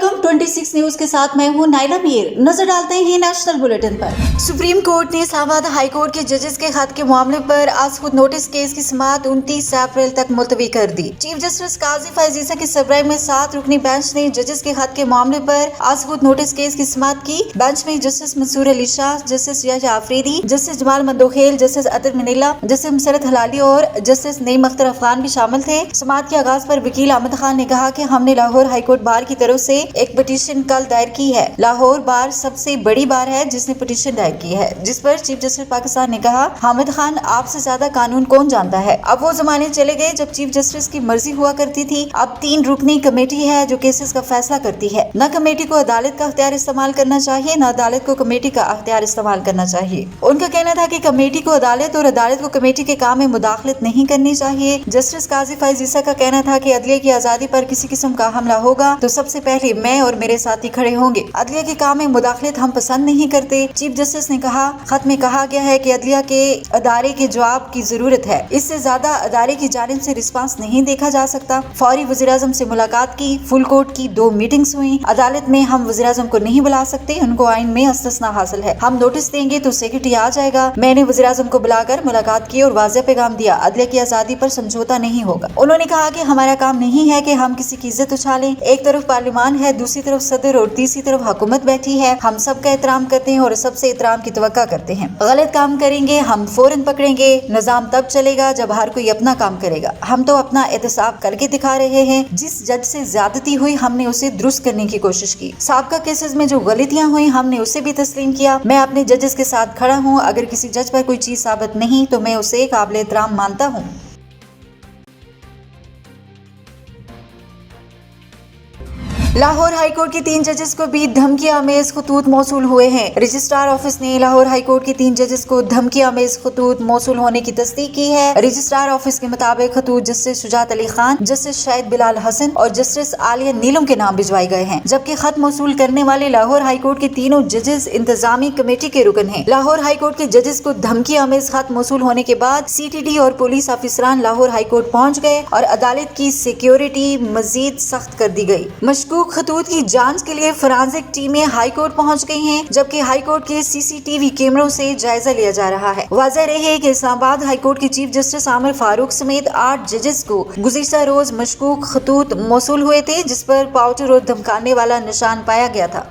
अस्सलामुअलैकुम 26 न्यूज के साथ मैं हूं नाइला मीर। नजर डालते हैं नेशनल बुलेटिन पर। सुप्रीम कोर्ट ने इस्लामाबाद हाई कोर्ट के जजेस के खत के मामले पर आज खुद नोटिस केस की समाअत 29 अप्रैल तक मुलतवी कर दी। चीफ जस्टिस काजी फैजीसा की सरबराही में 7 रुकनी बेंच ने जजेस के खत के मामले पर आज खुद नोटिस केस की समाअत की। बेंच में justice Mansoor Ali Shah, justice Yahya Afridi, justice Jamal Mandokhel, justice Athar Minallah, justice Musarrat Hilali और जस्टिस नईम अख्तर अफगान भी शामिल थे। समाअत के आगाज पर वकील अहमद खान ने कहा कि हमने लाहौर हाईकोर्ट बार की तरफ से एक पिटीशन कल दायर की है। लाहौर बार सबसे बड़ी बार है जिसने पिटीशन दायर की है, जिस पर चीफ जस्टिस पाकिस्तान ने कहा, हामिद खान आपसे ज्यादा कानून कौन जानता है। अब वो जमाने चले गए जब चीफ जस्टिस की मर्जी हुआ करती थी। अब 3 रुकनी कमेटी है जो केसेस का फैसला करती है। न कमेटी को अदालत का अख्तियार इस्तेमाल करना चाहिए, न अदालत को कमेटी का अख्तियार इस्तेमाल करना चाहिए। उनका कहना था कि कमेटी को अदालत और अदालत को कमेटी के काम में मुदाखलत नहीं करनी चाहिए। जस्टिस काजी फैजीसा का कहना था कि अदलिया की आजादी पर किसी किस्म का हमला होगा तो सबसे पहले मैं और मेरे साथी खड़े होंगे। अदलिया के काम में मुदाखलत हम पसंद नहीं करते। चीफ जस्टिस ने कहा, खत में कहा गया है कि अदलिया के अदारे के जवाब की जरूरत है। इससे ज्यादा अदारे की जानिब से रिस्पांस नहीं देखा जा सकता। फौरी वज़ीर-ए-आज़म से मुलाकात की, फुल कोर्ट की 2 मीटिंग्स हुई। अदालत में हम वज़ीर-ए-आज़म को नहीं बुला सकते, उनको आइन में इस्तिस्ना हासिल है। हम नोटिस देंगे तो सेक्रेटरी आ जाएगा। मैंने वज़ीर-ए-आज़म को बुलाकर मुलाकात की और वाज़ेह पैगाम दिया, अदलिया की आजादी पर समझौता नहीं होगा। उन्होंने कहा कि हमारा काम नहीं है कि हम किसी की इज्जत उछालें। एक तरफ पार्लियामान है, दूसरी तरफ सदर और तीसरी तरफ हुकूमत बैठी है। हम सबका एहतराम करते हैं और सबसे एहतराम की तवक्का करते हैं। गलत काम करेंगे हम फौरन पकड़ेंगे। निजाम तब चलेगा जब हर कोई अपना काम करेगा। हम तो अपना एहतसाब करके दिखा रहे हैं। जिस जज से ज्यादती हुई हमने उसे दुरुस्त करने की कोशिश की। साबका केसेस में जो गलतियां हुई हमने उसे भी तस्लीम किया। मैं अपने जजेस के साथ खड़ा हूँ। अगर किसी जज पर कोई चीज साबित नहीं तो मैं उसे काबिल एहतराम मानता हूँ। लाहौर हाईकोर्ट के 3 जजेस को भी धमकी आमेज खतूत मौसूल हुए हैं। रजिस्ट्रार ऑफिस ने लाहौर हाईकोर्ट के 3 जजेस को धमकी आमेज खतूत मौसूल होने की तस्दीक की है। रजिस्ट्रार ऑफिस के मुताबिक खतूत जस्टिस शुजात अली खान, जस्टिस शाहिद बिलाल हसन और जस्टिस आलिया नीलम के नाम भिजवाए गए हैं, जबकि खत मौसूल करने वाले लाहौर हाईकोर्ट के तीनों जजेस इंतजामी कमेटी के रुकन हैं। लाहौर हाईकोर्ट के जजेस को धमकी आमेज खत मौसूल होने के बाद CTD और पुलिस अफसरान लाहौर हाईकोर्ट पहुँच गए और अदालत की सिक्योरिटी मजीद सख्त कर दी गई। मशकूक खतूत की जांच के लिए फोरेंसिक टीमें हाईकोर्ट पहुंच गई हैं, जबकि हाईकोर्ट के CCTV कैमरों से जायजा लिया जा रहा है। वाज़ेह रहे कि इस्लामाबाद हाईकोर्ट के चीफ जस्टिस आमिर फारूक समेत 8 जजेस को गुज़िश्ता रोज मशकूक खतूत मौसूल हुए थे, जिस पर पाउडर और धमकाने वाला निशान पाया गया था।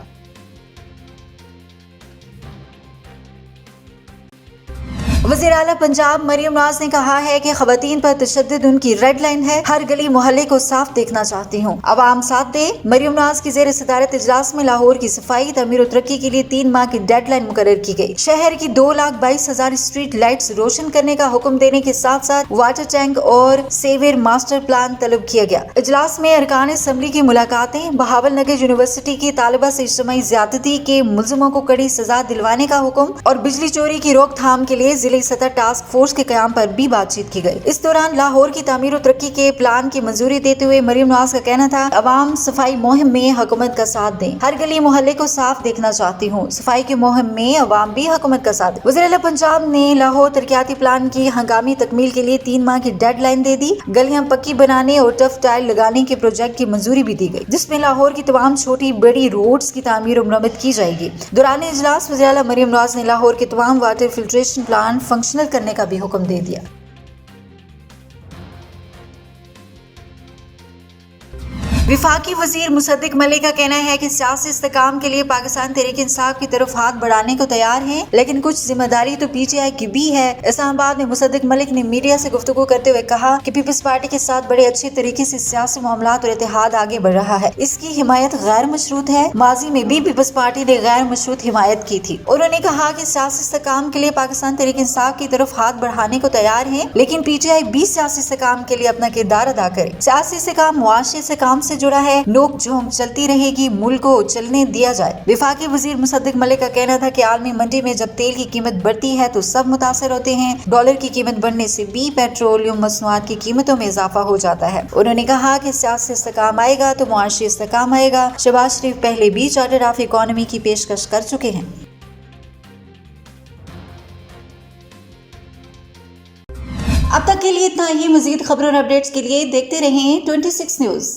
वज़ीर आला पंजाब मरियम नवाज ने कहा है कि खवातीन पर तशद्दुद उनकी रेड लाइन है। हर गली मोहल्ले को साफ देखना चाहती हूँ, अवाम साथ दे। मरियम नवाज की ज़ेर सदारत इजलास में लाहौर की सफाई, तमीर और तरक्की के लिए 3 माह की डेडलाइन मुकर्रर की गई। शहर की 2,22,000 स्ट्रीट लाइट्स रोशन करने का हुक्म देने के साथ साथ वाटर टैंक और सेवेर मास्टर प्लान तलब किया गया। इजलास में अरकान असम्बली की मुलाकातें, बहावल नगर यूनिवर्सिटी की तालिबा से इज्तिमाई ज्यादती के मुल्जिमों को कड़ी सजा दिलवाने का हुक्म और बिजली चोरी की रोकथाम के लिए जिले सतह टास्क फोर्स के कयाम पर भी बातचीत की गई। इस दौरान लाहौर की तामीर और तरक्की के प्लान की मंजूरी देते हुए मरियम नवाज का कहना था, अवाम सफाई मुहिम में हुकूमत का साथ दें। हर गली मोहल्ले को साफ देखना चाहती हूँ। सफाई की मुहिम में अवाम भी हुकूमत का साथ। वज़ीर आला पंजाब ने लाहौर तरक्याती प्लान की हंगामी तकमील के लिए 3 माह की डेडलाइन दे दी। गलियां पक्की बनाने और टफ टाइल लगाने के प्रोजेक्ट की मंजूरी भी दी गई, जिसमें लाहौर की तमाम छोटी बड़ी रोड्स की तामीर और मरम्मत की जाएगी। दौरान इजलास वज़ीर आला मरियम नवाज ने लाहौर के तमाम वाटर फिल्ट्रेशन प्लांट फंक्शनल करने का भी हुक्म दे दिया। विफाकी वजीर मुसद्दिक मलिक का कहना है कि सियासी इस्तेकाम के लिए पाकिस्तान तहरीक इंसाफ की तरफ हाथ बढ़ाने को तैयार है, लेकिन कुछ जिम्मेदारी तो PTI की भी है। इस्लामाबाद में मुसद्दिक मलिक ने मीडिया से गुफ्तगू करते हुए कहा कि पीपल्स पार्टी के साथ बड़े अच्छे तरीके से सियासी मामलात और इत्तेहाद आगे बढ़ रहा है। इसकी हिमायत गैर मशरूत है। माजी में भी पीपल्स पार्टी ने गैर मशरूत हिमायत की थी। उन्होंने कहा कि सियासी इस्तेकाम के लिए पाकिस्तान तहरीक इंसाफ की तरफ हाथ बढ़ाने को तैयार है, लेकिन PTI भी सियासी इस्तेकाम के लिए अपना किरदार अदा करे। सियासी इस्तेकाम मुआशी इस्तेकाम से जुड़ा है। नोक झोंक चलती रहेगी, मुल्क को चलने दिया जाए। विफाकी वजीर मुसद्दिक मलिक का कहना था कि आलमी मंडी में जब तेल की कीमत बढ़ती है तो सब मुतासर होते हैं। डॉलर की कीमत बढ़ने से भी पेट्रोलियम मसनूआत की कीमतों में इजाफा हो जाता है। उन्होंने कहा कि सियासी इस्तेकाम आएगा तो मुआशी इस्तेकाम आएगा। शहबाज शरीफ पहले भी चार्टर ऑफ इकोनॉमी की पेशकश कर चुके हैं। अब तक के लिए इतना ही। मजीद खबरों और अपडेट्स के लिए देखते रहें 26 न्यूज।